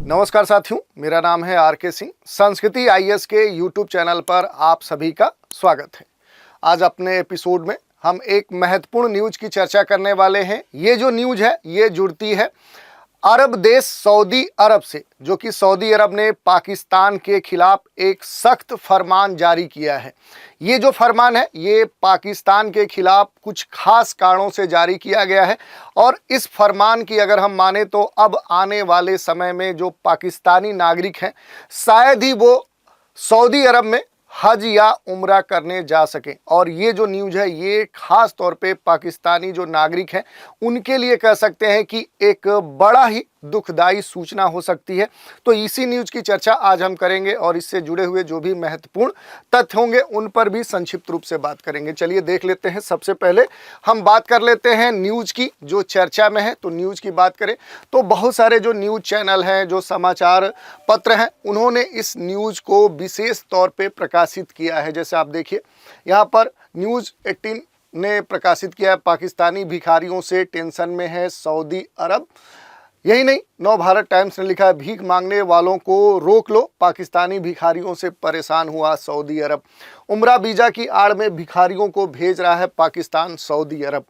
नमस्कार साथियों, मेरा नाम है आर.के. सिंह। संस्कृति आईएएस के यूट्यूब चैनल पर आप सभी का स्वागत है। आज अपने एपिसोड में हम एक महत्वपूर्ण न्यूज की चर्चा करने वाले हैं। ये जो न्यूज है ये जुड़ती है अरब देश सऊदी अरब से, जो कि सऊदी अरब ने पाकिस्तान के खिलाफ एक सख्त फरमान जारी किया है। ये जो फरमान है ये पाकिस्तान के खिलाफ कुछ खास कारणों से जारी किया गया है और इस फरमान की अगर हम माने तो अब आने वाले समय में जो पाकिस्तानी नागरिक हैं शायद ही वो सऊदी अरब में हज या उम्रा करने जा सकें। और ये जो न्यूज़ है ये खास तौर पे पाकिस्तानी जो नागरिक हैं उनके लिए कह सकते हैं कि एक बड़ा ही दुखदाई सूचना हो सकती है। तो इसी न्यूज़ की चर्चा आज हम करेंगे और इससे जुड़े हुए जो भी महत्वपूर्ण तथ्य होंगे उन पर भी संक्षिप्त रूप से बात करेंगे। चलिए देख लेते हैं। सबसे पहले हम बात कर लेते हैं न्यूज़ की जो चर्चा में है। तो न्यूज़ की बात करें तो बहुत सारे जो न्यूज़ चैनल हैं, जो समाचार पत्र हैं, उन्होंने इस न्यूज़ को विशेष तौर पर प्रकाशित किया है। जैसे आप देखिए यहाँ पर न्यूज़ 18 ने प्रकाशित किया है, पाकिस्तानी भिखारियों से टेंशन में है सऊदी अरब। यही नहीं, नवभारत टाइम्स ने लिखा है, भीख मांगने वालों को रोक लो, पाकिस्तानी भिखारियों से परेशान हुआ सऊदी अरब। उम्रा वीज़ा की आड़ में भिखारियों को भेज रहा है पाकिस्तान सऊदी अरब।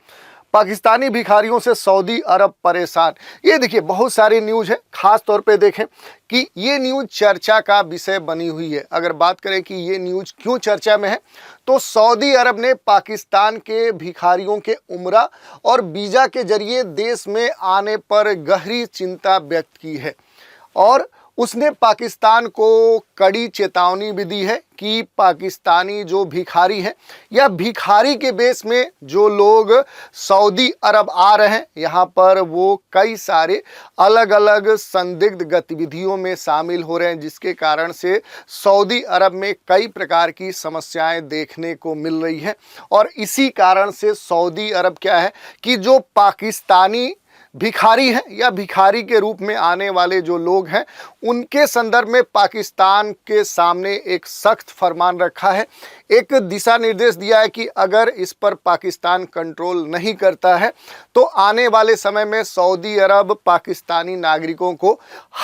पाकिस्तानी भिखारियों से सऊदी अरब परेशान। ये देखिए बहुत सारी न्यूज़ है। खास तौर पे देखें कि ये न्यूज़ चर्चा का विषय बनी हुई है। अगर बात करें कि ये न्यूज़ क्यों चर्चा में है तो सऊदी अरब ने पाकिस्तान के भिखारियों के उम्रा और वीज़ा के जरिए देश में आने पर गहरी चिंता व्यक्त की है और उसने पाकिस्तान को कड़ी चेतावनी भी दी है कि पाकिस्तानी जो भिखारी हैं या भिखारी के बेस में जो लोग सऊदी अरब आ रहे हैं यहाँ पर वो कई सारे अलग अलग संदिग्ध गतिविधियों में शामिल हो रहे हैं, जिसके कारण से सऊदी अरब में कई प्रकार की समस्याएं देखने को मिल रही हैं। और इसी कारण से सऊदी अरब क्या है कि जो पाकिस्तानी भिखारी हैं या भिखारी के रूप में आने वाले जो लोग हैं उनके संदर्भ में पाकिस्तान के सामने एक सख्त फरमान रखा है, एक दिशा निर्देश दिया है कि अगर इस पर पाकिस्तान कंट्रोल नहीं करता है तो आने वाले समय में सऊदी अरब पाकिस्तानी नागरिकों को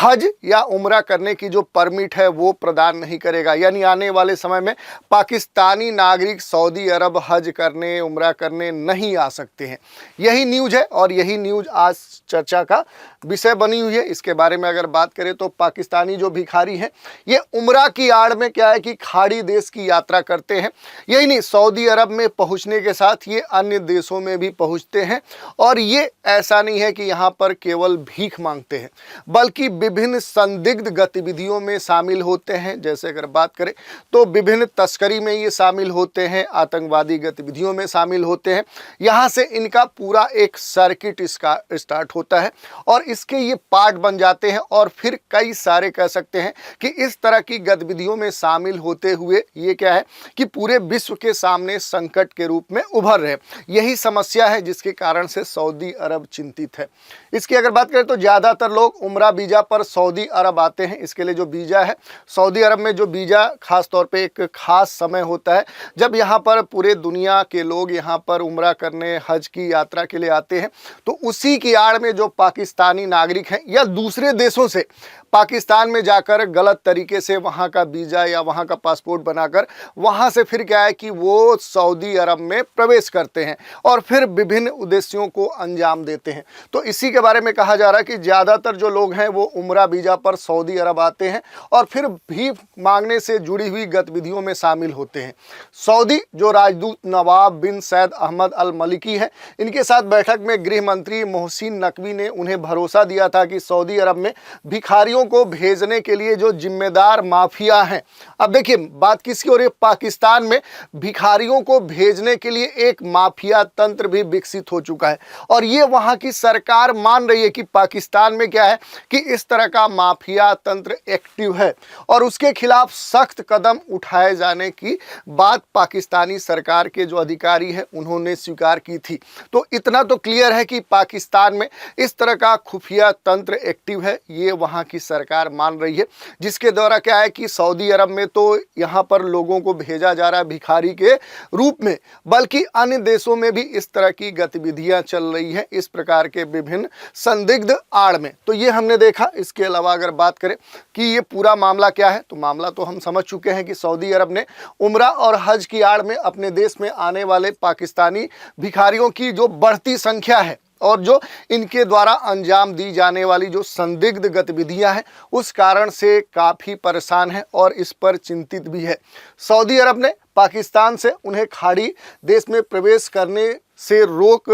हज या उम्रा करने की जो परमिट है वो प्रदान नहीं करेगा। यानी आने वाले समय में पाकिस्तानी नागरिक सऊदी अरब हज करने उम्रा करने नहीं आ सकते हैं। यही न्यूज़ है और यही न्यूज़ आज चर्चा का विषय बनी हुई है। इसके बारे में अगर बात करें तो पाकिस्तानी जो भिखारी हैं ये उम्रा की आड़ में क्या है कि खाड़ी देश की यात्रा करते हैं। यही नहीं, सऊदी अरब में पहुंचने के साथ ये अन्य देशों में भी पहुंचते हैं और ये ऐसा नहीं है कि यहाँ पर केवल भीख मांगते हैं बल्कि विभिन्न संदिग्ध गतिविधियों में शामिल होते हैं। जैसे अगर बात करें तो विभिन्न तस्करी में ये शामिल होते हैं, आतंकवादी गतिविधियों में शामिल होते हैं। यहाँ से इनका पूरा एक सर्किट इसका स्टार्ट होता है और इसके ये पार्ट बन जाते हैं और फिर कई सारे कह सकते हैं कि इस तरह की गतिविधियों में शामिल होते हुए ये क्या है कि पूरे विश्व के सामने संकट के रूप में उभर रहे। यही समस्या है जिसके कारण से सऊदी अरब चिंतित है। इसकी अगर बात करें तो ज़्यादातर लोग उम्रा वीज़ा पर सऊदी अरब आते हैं। इसके लिए जो वीज़ा है, सऊदी अरब में जो वीज़ा खास तौर पर एक खास समय होता है जब यहाँ पर पूरे दुनिया के लोग यहाँ पर उम्रा करने हज की यात्रा के लिए आते हैं। तो उसी की आड़ में जो पाकिस्तानी नागरिक हैं या दूसरे देशों से पाकिस्तान में जाकर गलत तरीके से वहाँ का वीज़ा या वहाँ का पासपोर्ट बनाकर वहाँ से फिर क्या है कि वो सऊदी अरब में प्रवेश करते हैं और फिर विभिन्न उद्देश्यों को अंजाम देते हैं। तो इसी के बारे में कहा जा रहा है कि ज़्यादातर जो लोग हैं वो उम्रा वीज़ा पर सऊदी अरब आते हैं और फिर भीख मांगने से जुड़ी हुई गतिविधियों में शामिल होते हैं। सऊदी जो राजदूत नवाब बिन सैद अहमद अल मलिकी है, इनके साथ बैठक में गृह मंत्री मोहसिन नकवी ने उन्हें भरोसा दिया था कि सऊदी अरब में भिखारियों को भेजने के लिए जो जिम्मेदार माफिया हैं, अब देखिए बात किसकी हो रही है, पाकिस्तान में भिखारियों को भेजने के लिए एक माफिया तंत्र भी विकसित हो चुका है और ये वहां की सरकार मान रही है कि पाकिस्तान में क्या है कि इस तरह का माफिया तंत्र एक्टिव है और उसके खिलाफ सख्त कदम उठाए जाने की बात पाकिस्तानी सरकार के जो अधिकारी हैं उन्होंने स्वीकार की थी। तो इतना तो क्लियर है कि पाकिस्तान में इस तरह का खुफिया तंत्र एक्टिव है, ये वहां की सरकार मान रही है, जिसके द्वारा क्या है कि सऊदी अरब में तो यहाँ पर लोगों को भेजा जा रहा है भिखारी के रूप में, बल्कि अन्य देशों में भी इस तरह की गतिविधियां चल रही है इस प्रकार के विभिन्न संदिग्ध आड़ में। तो ये हमने देखा। इसके अलावा अगर बात करें कि ये पूरा मामला क्या है, तो मामला तो हम समझ चुके हैं कि सऊदी अरब ने उम्रा और हज की आड़ में अपने देश में आने वाले पाकिस्तानी भिखारियों की जो बढ़ती संख्या है और जो इनके द्वारा अंजाम दी जाने वाली जो संदिग्ध गतिविधियां हैं उस कारण से काफ़ी परेशान है और इस पर चिंतित भी है। सऊदी अरब ने पाकिस्तान से उन्हें खाड़ी देश में प्रवेश करने से रोक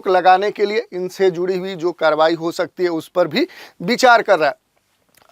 लगाने के लिए इनसे जुड़ी हुई जो कार्रवाई हो सकती है उस पर भी विचार कर रहा है।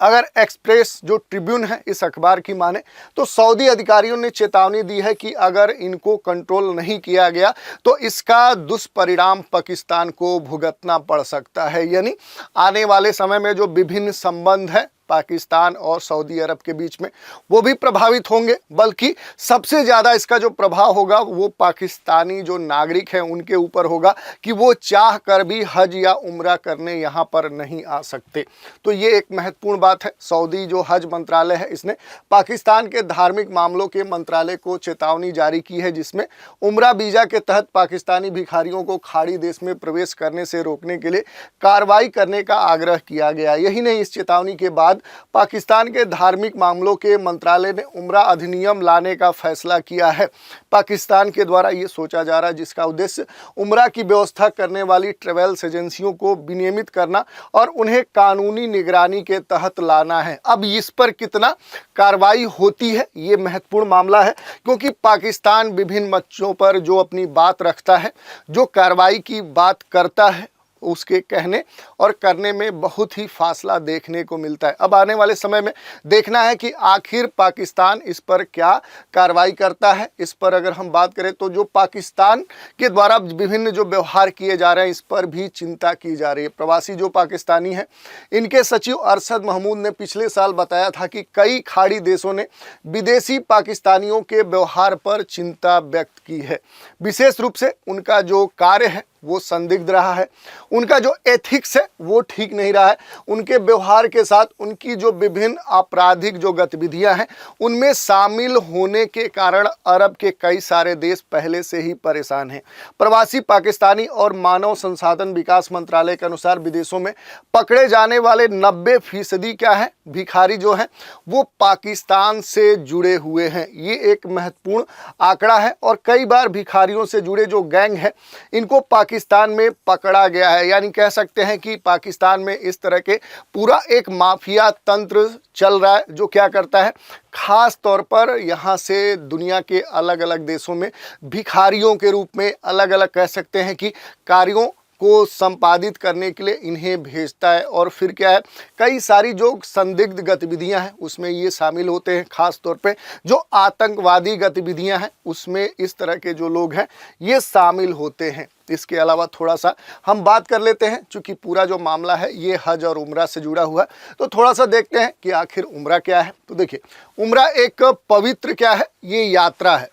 अगर एक्सप्रेस जो ट्रिब्यून है इस अखबार की माने तो सऊदी अधिकारियों ने चेतावनी दी है कि अगर इनको कंट्रोल नहीं किया गया तो इसका दुष्परिणाम पाकिस्तान को भुगतना पड़ सकता है। यानी आने वाले समय में जो विभिन्न संबंध है पाकिस्तान और सऊदी अरब के बीच में वो भी प्रभावित होंगे, बल्कि सबसे ज़्यादा इसका जो प्रभाव होगा वो पाकिस्तानी जो नागरिक हैं उनके ऊपर होगा कि वो चाह कर भी हज या उम्रा करने यहाँ पर नहीं आ सकते। तो ये एक महत्वपूर्ण बात है। सऊदी जो हज मंत्रालय है इसने पाकिस्तान के धार्मिक मामलों के मंत्रालय को चेतावनी जारी की है, जिसमें उम्रा वीज़ा के तहत पाकिस्तानी भिखारियों को खाड़ी देश में प्रवेश करने से रोकने के लिए कार्रवाई करने का आग्रह किया गया। यही नहीं, इस चेतावनी के बाद पाकिस्तान के धार्मिक मामलों के मंत्रालय ने उम्रा अधिनियम लाने का फैसला किया है। पाकिस्तान के द्वारा ये सोचा जा रहा है जिसका उद्देश्य उम्रा की व्यवस्था करने वाली ट्रेवल्स एजेंसियों को विनियमित करना और उन्हें कानूनी निगरानी के तहत लाना है। अब इस पर कितना कार्रवाई होती है ये महत्वपूर्ण मामला है, क्योंकि पाकिस्तान विभिन्न मंचों पर जो अपनी बात रखता है, जो कार्रवाई की बात करता है, उसके कहने और करने में बहुत ही फासला देखने को मिलता है। अब आने वाले समय में देखना है कि आखिर पाकिस्तान इस पर क्या कार्रवाई करता है। इस पर अगर हम बात करें तो जो पाकिस्तान के द्वारा विभिन्न जो व्यवहार किए जा रहे हैं इस पर भी चिंता की जा रही है। प्रवासी जो पाकिस्तानी हैं इनके सचिव अरशद महमूद ने पिछले साल बताया था कि कई खाड़ी देशों ने विदेशी पाकिस्तानियों के व्यवहार पर चिंता व्यक्त की है। विशेष रूप से उनका जो कार्य है वो संदिग्ध रहा है, उनका जो एथिक्स है वो ठीक नहीं रहा है, उनके व्यवहार के साथ उनकी जो विभिन्न आपराधिक जो गतिविधियां हैं उनमें शामिल होने के कारण अरब के कई सारे देश पहले से ही परेशान हैं। प्रवासी पाकिस्तानी और मानव संसाधन विकास मंत्रालय के अनुसार विदेशों में पकड़े जाने वाले 90% क्या है भिखारी जो हैं वो पाकिस्तान से जुड़े हुए हैं। ये एक महत्वपूर्ण आंकड़ा है और कई बार भिखारियों से जुड़े जो गैंग है इनको पाकिस्तान में पकड़ा गया है। यानी कह सकते हैं कि पाकिस्तान में इस तरह के पूरा एक माफिया तंत्र चल रहा है जो क्या करता है, खास तौर पर यहाँ से दुनिया के अलग अलग देशों में भिखारियों के रूप में अलग अलग कह सकते हैं कि कार्यों को संपादित करने के लिए इन्हें भेजता है। और फिर क्या है, कई सारी जो संदिग्ध गतिविधियां हैं उसमें ये शामिल होते हैं। खास तौर पे जो आतंकवादी गतिविधियां हैं उसमें इस तरह के जो लोग हैं ये शामिल होते हैं। इसके अलावा थोड़ा सा हम बात कर लेते हैं, चूँकि पूरा जो मामला है ये हज और उम्रा से जुड़ा हुआ है, तो थोड़ा सा देखते हैं कि आखिर उम्रा क्या है। तो देखिए, उम्रा एक पवित्र क्या है, ये यात्रा है,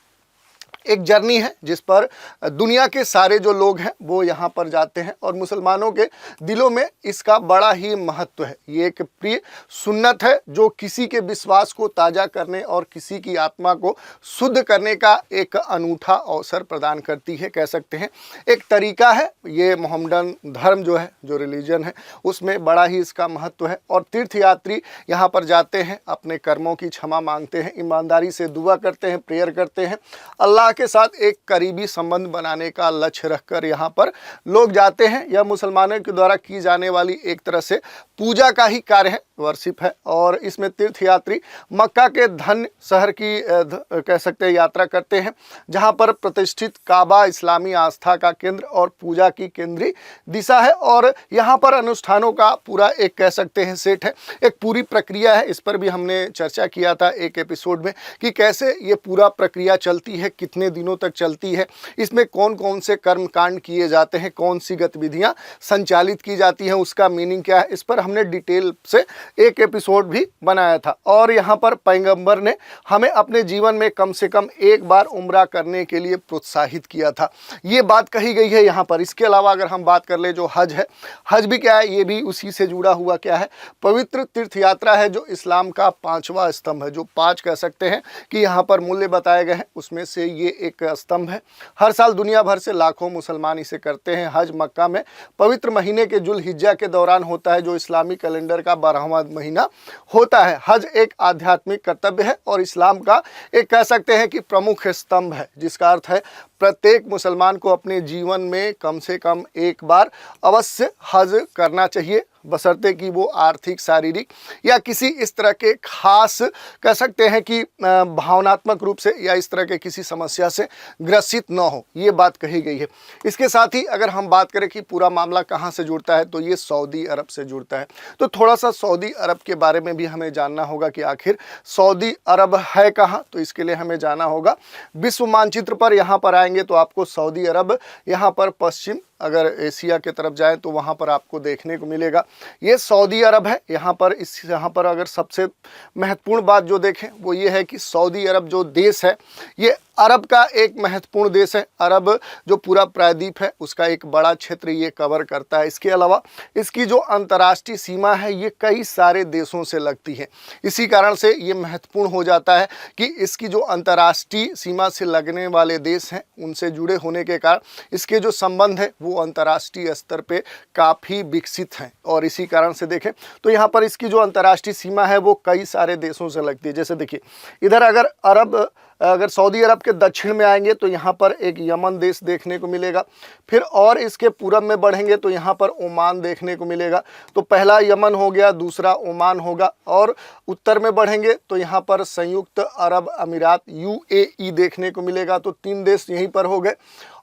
एक जर्नी है जिस पर दुनिया के सारे जो लोग हैं वो यहाँ पर जाते हैं और मुसलमानों के दिलों में इसका बड़ा ही महत्व है। ये एक प्रिय सुन्नत है जो किसी के विश्वास को ताज़ा करने और किसी की आत्मा को शुद्ध करने का एक अनूठा अवसर प्रदान करती है, कह सकते हैं एक तरीका है। ये मोहम्मदन धर्म जो है, जो रिलीजन है, उसमें बड़ा ही इसका महत्व है। और तीर्थयात्री यहाँ पर जाते हैं, अपने कर्मों की क्षमा मांगते हैं, ईमानदारी से दुआ करते हैं, प्रेयर करते हैं, अल्लाह के साथ एक करीबी संबंध बनाने का लक्ष्य रखकर यहाँ पर लोग जाते हैं। यह मुसलमानों के द्वारा की जाने वाली एक तरह से पूजा का ही कार्य है, वर्शिप है। और इसमें तीर्थयात्री मक्का के धन्य शहर की कह सकते हैं यात्रा करते हैं, जहाँ पर प्रतिष्ठित काबा इस्लामी आस्था का केंद्र और पूजा की केंद्रीय दिशा है। और यहाँ पर अनुष्ठानों का पूरा एक कह सकते हैं सेट है, एक पूरी प्रक्रिया है। इस पर भी हमने चर्चा किया था एक एपिसोड में कि कैसे ये पूरा प्रक्रिया चलती है, कितने दिनों तक चलती है, इसमें कौन कौन से कर्म कांड किए जाते हैं, कौन सी गतिविधियां संचालित की जाती हैं, उसका मीनिंग क्या है। इस पर हमने डिटेल से एक एपिसोड भी बनाया था। और यहाँ पर पैगंबर ने हमें अपने जीवन में कम से कम एक बार उम्रा करने के लिए प्रोत्साहित किया था, ये बात कही गई है यहाँ पर। इसके अलावा अगर हम बात कर ले जो हज है, हज भी क्या है, ये भी उसी से जुड़ा हुआ क्या है, पवित्र तीर्थ यात्रा है जो इस्लाम का 5वां स्तंभ है। जो 5 कह सकते हैं कि यहाँ पर मूल्य बताए गए हैं, उसमें से ये एक स्तंभ है। हर साल दुनिया भर से लाखों मुसलमान इसे करते हैं। हज मक्का में पवित्र महीने के जुल हिज्जा के दौरान होता है, जो इस्लामी कैलेंडर का 12वां महीना होता है। हज एक आध्यात्मिक कर्तव्य है और इस्लाम का एक कह सकते हैं कि प्रमुख स्तंभ है, जिसका अर्थ है प्रत्येक मुसलमान को अपने जीवन में कम से कम एक बार अवश्य हज करना चाहिए, बशर्ते कि वो आर्थिक, शारीरिक या किसी इस तरह के खास कह सकते हैं कि भावनात्मक रूप से या इस तरह के किसी समस्या से ग्रसित न हो, ये बात कही गई है। इसके साथ ही अगर हम बात करें कि पूरा मामला कहाँ से जुड़ता है, तो ये सऊदी अरब से जुड़ता है। तो थोड़ा सा सऊदी अरब के बारे में भी हमें जानना होगा कि आखिर सऊदी अरब है कहाँ। तो इसके लिए हमें जाना होगा विश्व मानचित्र पर। यहाँ पर आएंगे तो आपको सऊदी अरब यहाँ पर पश्चिम, अगर एशिया के तरफ जाएं तो वहाँ पर आपको देखने को मिलेगा, ये सऊदी अरब है। यहाँ पर अगर सबसे महत्वपूर्ण बात जो देखें वो ये है कि सऊदी अरब जो देश है, ये अरब का एक महत्वपूर्ण देश है। अरब जो पूरा प्रायद्वीप है उसका एक बड़ा क्षेत्र ये कवर करता है। इसके अलावा इसकी जो अंतर्राष्ट्रीय सीमा है ये कई सारे देशों से लगती है। इसी कारण से ये महत्वपूर्ण हो जाता है कि इसकी जो अंतर्राष्ट्रीय सीमा से लगने वाले देश हैं उनसे जुड़े होने के कारण इसके जो संबंध है वो अंतर्राष्ट्रीय स्तर पे काफ़ी विकसित हैं। और इसी कारण से देखें तो यहाँ पर इसकी जो अंतर्राष्ट्रीय सीमा है वो कई सारे देशों से लगती है। जैसे देखिए इधर अगर सऊदी अरब के दक्षिण में आएंगे तो यहाँ पर एक यमन देश देखने को मिलेगा। फिर और इसके पूरब में बढ़ेंगे तो यहाँ पर ओमान देखने को मिलेगा। तो पहला यमन हो गया, दूसरा ओमान होगा। और उत्तर में बढ़ेंगे तो यहाँ पर संयुक्त अरब अमीरात UAE देखने को मिलेगा। तो 3 देश यहीं पर हो गए।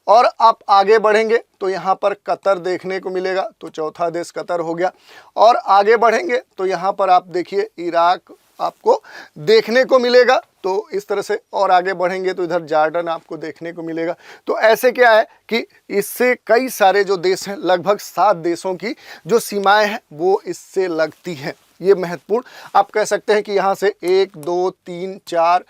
और आप आगे बढ़ेंगे तो यहाँ पर कतर देखने को मिलेगा, तो चौथा देश कतर हो गया। और आगे बढ़ेंगे तो यहाँ पर आप देखिए इराक आपको देखने को मिलेगा। तो इस तरह से और आगे बढ़ेंगे तो इधर जॉर्डन आपको देखने को मिलेगा। तो ऐसे क्या है कि इससे कई सारे जो देश हैं, लगभग 7 देशों की जो सीमाएं हैं वो इससे लगती हैं। ये महत्वपूर्ण आप कह सकते हैं कि यहाँ से 1 2 3 4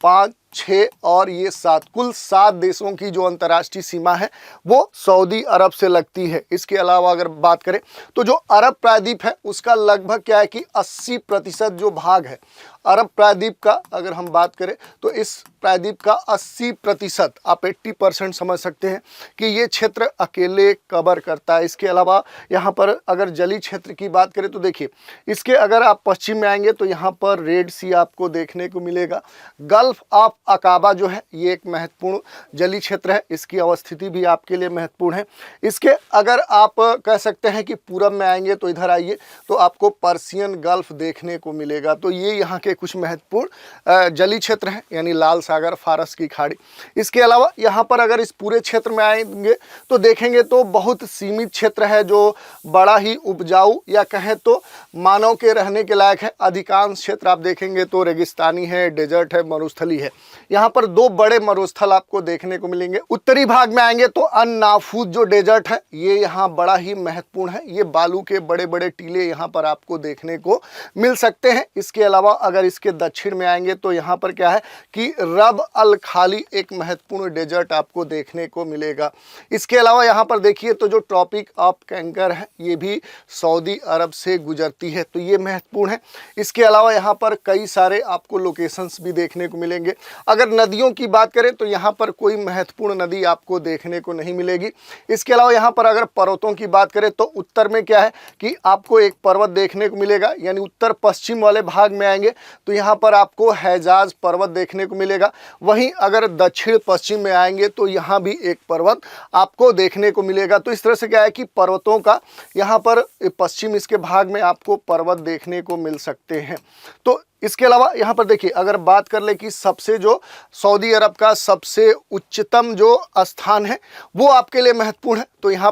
5 6 और ये 7, कुल 7 देशों की जो अंतर्राष्ट्रीय सीमा है वो सऊदी अरब से लगती है। इसके अलावा अगर बात करें तो जो अरब प्रायद्वीप है उसका लगभग क्या है कि 80% जो भाग है अरब प्रायद्वीप का, अगर हम बात करें तो इस प्रायद्वीप का 80%, आप 80% समझ सकते हैं कि ये क्षेत्र अकेले कवर करता है। इसके अलावा यहाँ पर अगर जलीय क्षेत्र की बात करें तो देखिए इसके अगर आप पश्चिम में आएंगे तो यहाँ पर रेड सी आपको देखने को मिलेगा। गल्फ ऑफ अकाबा जो है ये एक महत्वपूर्ण जलीय क्षेत्र है, इसकी अवस्थिति भी आपके लिए महत्वपूर्ण है। इसके अगर आप कह सकते हैं कि पूरब में आएंगे तो इधर आइए तो आपको पर्शियन गल्फ देखने को मिलेगा। तो ये यहाँ के कुछ महत्वपूर्ण जलीय क्षेत्र हैं, यानी लाल सागर, फारस की खाड़ी। इसके अलावा यहाँ पर अगर इस पूरे क्षेत्र में आएंगे तो देखेंगे तो बहुत सीमित क्षेत्र है जो बड़ा ही उपजाऊ या कहें तो मानव के रहने के लायक है। अधिकांश क्षेत्र आप देखेंगे तो रेगिस्तानी है, डेजर्ट है, मरुस्थली है। यहाँ पर 2 बड़े मरुस्थल आपको देखने को मिलेंगे। उत्तरी भाग में आएंगे तो अन्नाफूज जो डेजर्ट है ये यहाँ बड़ा ही महत्वपूर्ण है। ये बालू के बड़े बड़े टीले यहाँ पर आपको देखने को मिल सकते हैं। इसके अलावा अगर इसके दक्षिण में आएंगे तो यहाँ पर क्या है कि रब अल खाली एक महत्वपूर्ण डेजर्ट आपको देखने को मिलेगा। इसके अलावा यहाँ पर देखिए तो जो ट्रॉपिक ऑफ कैंकर है ये भी सऊदी अरब से गुजरती है, तो ये महत्वपूर्ण है। इसके अलावा यहाँ पर कई सारे आपको लोकेशंस भी देखने को मिलेंगे। अगर नदियों की बात करें तो यहाँ पर कोई महत्वपूर्ण नदी आपको देखने को नहीं मिलेगी। इसके अलावा यहाँ पर अगर पर्वतों की बात करें तो उत्तर में क्या है कि आपको एक पर्वत देखने को मिलेगा, यानी उत्तर पश्चिम वाले भाग में आएंगे तो यहाँ पर आपको हैजाज पर्वत देखने को मिलेगा। वहीं अगर दक्षिण पश्चिम में आएंगे तो यहाँ भी एक पर्वत आपको देखने को मिलेगा। तो इस तरह से क्या है कि पर्वतों का यहाँ पर पश्चिम इसके भाग में आपको पर्वत देखने को मिल सकते हैं। तो इसके अलावा यहाँ पर देखिए अगर बात कर ले कि सबसे जो सऊदी अरब का सबसे उच्चतम जो स्थान है वो आपके लिए महत्वपूर्ण है, तो यहाँ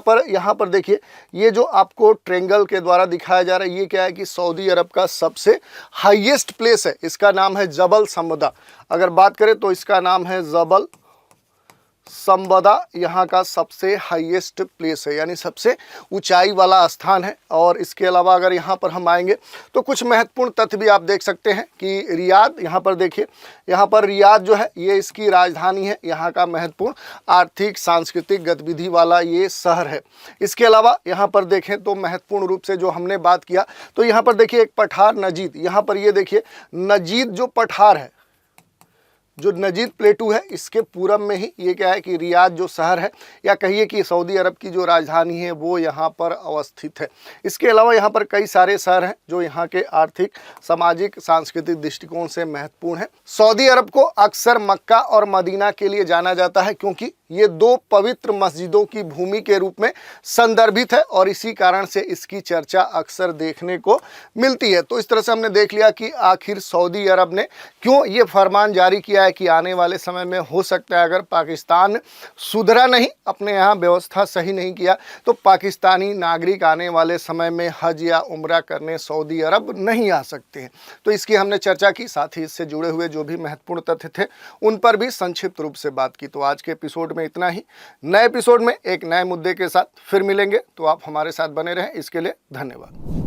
पर देखिए ये जो आपको ट्रेंगल के द्वारा दिखाया जा रहा है ये क्या है कि सऊदी अरब का सबसे हाईएस्ट प्लेस है। इसका नाम है जबल समदा। अगर बात करें तो इसका नाम है जबल संबदा यहाँ का सबसे हाईएस्ट प्लेस है, यानी सबसे ऊंचाई वाला स्थान है। और इसके अलावा अगर यहाँ पर हम आएंगे तो कुछ महत्वपूर्ण तथ्य भी आप देख सकते हैं कि रियाद, यहाँ पर देखिए, यहाँ पर रियाद जो है ये इसकी राजधानी है, यहाँ का महत्वपूर्ण आर्थिक सांस्कृतिक गतिविधि वाला ये शहर है। इसके अलावा यहाँ पर देखें तो महत्वपूर्ण रूप से जो हमने बात किया तो यहाँ पर देखिए एक पठार नजीद, यहाँ पर ये देखिए नजीद जो पठार है, जो नजीद प्लेटू है, इसके पूरब में ही ये क्या है कि रियाद जो शहर है, या कहिए कि सऊदी अरब की जो राजधानी है वो यहाँ पर अवस्थित है। इसके अलावा यहाँ पर कई सारे शहर हैं जो यहाँ के आर्थिक सामाजिक सांस्कृतिक दृष्टिकोण से महत्वपूर्ण है। सऊदी अरब को अक्सर मक्का और मदीना के लिए जाना जाता है क्योंकि ये दो पवित्र मस्जिदों की भूमि के रूप में संदर्भित है और इसी कारण से इसकी चर्चा अक्सर देखने को मिलती है। तो इस तरह से हमने देख लिया कि आखिर सऊदी अरब ने क्यों ये फरमान जारी किया है कि आने वाले समय में हो सकता है अगर पाकिस्तान सुधरा नहीं, अपने यहाँ व्यवस्था सही नहीं किया, तो पाकिस्तानी नागरिक आने वाले समय में हज या उम्रा करने सऊदी अरब नहीं आ सकते हैं। तो इसकी हमने चर्चा की, साथ ही इससे जुड़े हुए जो भी महत्वपूर्ण तथ्य थे उन पर भी संक्षिप्त रूप से बात की। तो आज के एपिसोड में इतना ही। नए एपिसोड में एक नए मुद्दे के साथ फिर मिलेंगे, तो आप हमारे साथ बने रहें। इसके लिए धन्यवाद।